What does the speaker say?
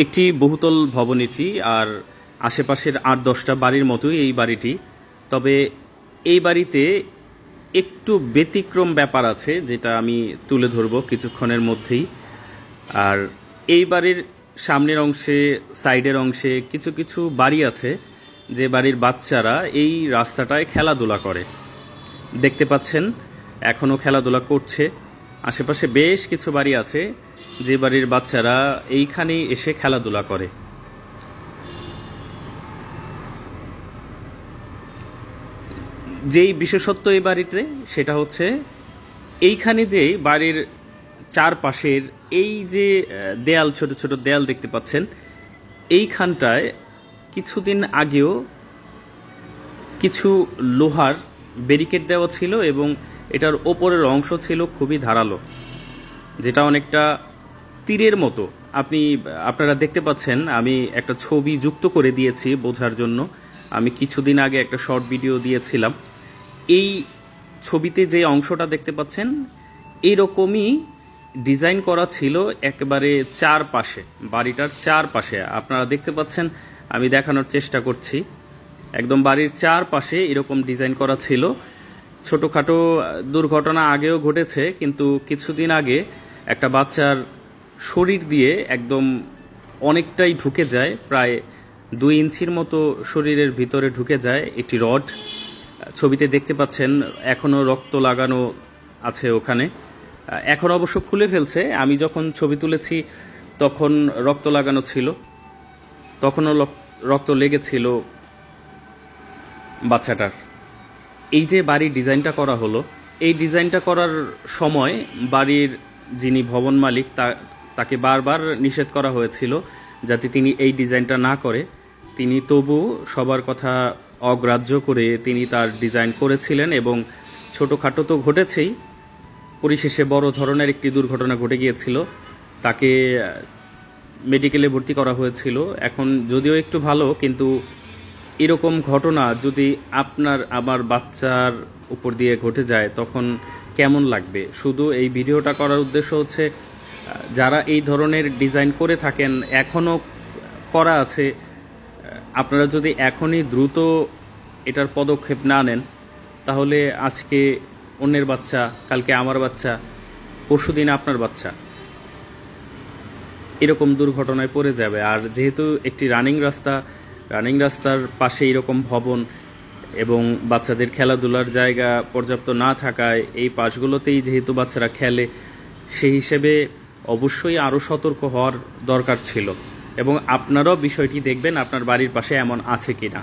একটি বহুতল ভবন এটি, আর আশেপাশের ৮-১০টা বাড়ির মতোই এই বাড়িটি। তবে এই বাড়িতে একটু ব্যতিক্রম ব্যাপার আছে, যেটা আমি তুলে ধরব কিছুক্ষণের মধ্যেই। আর এই বাড়ির সামনের অংশে, সাইডের অংশে কিছু কিছু বাড়ি আছে, যে বাড়ির বাচ্চারা এই রাস্তাটায় খেলাধুলা করে। দেখতে পাচ্ছেন এখনও খেলাধুলা করছে। আশেপাশে বেশ কিছু বাড়ি আছে, যে বাড়ির বাচ্চারা এইখানেই এসে খেলাধুলা করে। যেই বিশেষত্ব এই বাড়িতে, সেটা হচ্ছে এইখানে যে বাড়ির চারপাশের এই যে দেয়াল, ছোট ছোট দেয়াল দেখতে পাচ্ছেন, এইখানটায় কিছুদিন আগেও কিছু লোহার ব্যারিকেড দেওয়া ছিল এবং এটার ওপরের অংশ ছিল খুবই ধারালো, যেটা অনেকটা তীরের মতো। আপনারা দেখতে পাচ্ছেন, আমি একটা ছবি যুক্ত করে দিয়েছি বোঝার জন্য। আমি কিছুদিন আগে একটা শর্ট ভিডিও দিয়েছিলাম। এই ছবিতে যে অংশটা দেখতে পাচ্ছেন, এইরকমই ডিজাইন করা ছিল একেবারে চারপাশে, বাড়িটার চারপাশে। আপনারা দেখতে পাচ্ছেন, আমি দেখানোর চেষ্টা করছি। একদম বাড়ির চারপাশে এরকম ডিজাইন করা ছিল। ছোটোখাটো দুর্ঘটনা আগেও ঘটেছে, কিন্তু কিছুদিন আগে একটা বাচ্চার শরীর দিয়ে একদম অনেকটাই ঢুকে যায়, প্রায় 2 ইঞ্চির মতো শরীরের ভিতরে ঢুকে যায় একটি রড। ছবিতে দেখতে পাচ্ছেন এখনও রক্ত লাগানো আছে ওখানে। এখন অবশ্য খুলে ফেলছে। আমি যখন ছবি তুলেছি তখন রক্ত লাগানো ছিল, তখনও রক্ত লেগেছিল বাচ্চাটার। এই যে বাড়ির ডিজাইনটা করা হলো, এই ডিজাইনটা করার সময় বাড়ির যিনি ভবন মালিক, তাকে বারবার নিষেধ করা হয়েছিল যাতে তিনি এই ডিজাইনটা না করে। তিনি তবু সবার কথা অগ্রাহ্য করে তিনি তার ডিজাইন করেছিলেন, এবং ছোটোখাটো তো ঘটেছেই, পরিশেষে বড় ধরনের একটি দুর্ঘটনা ঘটে গিয়েছিল। তাকে মেডিকেলে ভর্তি করা হয়েছিল। এখন যদিও একটু ভালো, কিন্তু এরকম ঘটনা যদি আমার বাচ্চার উপর দিয়ে ঘটে যায় তখন কেমন লাগবে। শুধু এই ভিডিওটা করার উদ্দেশ্য হচ্ছে, যারা এই ধরনের ডিজাইন করে থাকেন, এখনও করা আছে, আপনারা যদি এখনই দ্রুত এটার পদক্ষেপ না নেন, তাহলে আজকে অন্যের বাচ্চা, কালকে আমার বাচ্চা, পরশুদিন আপনার বাচ্চা এরকম দুর্ঘটনায় পড়ে যাবে। আর যেহেতু একটি রানিং রাস্তার পাশে এরকম ভবন এবং বাচ্চাদের খেলাধুলার জায়গা পর্যাপ্ত না থাকায় এই পাশগুলোতেই যেহেতু বাচ্চারা খেলে, সেই হিসেবে অবশ্যই আরও সতর্ক হওয়ার দরকার ছিল। এবং আপনারাও বিষয়টি দেখবেন আপনার বাড়ির পাশে এমন আছে কিনা।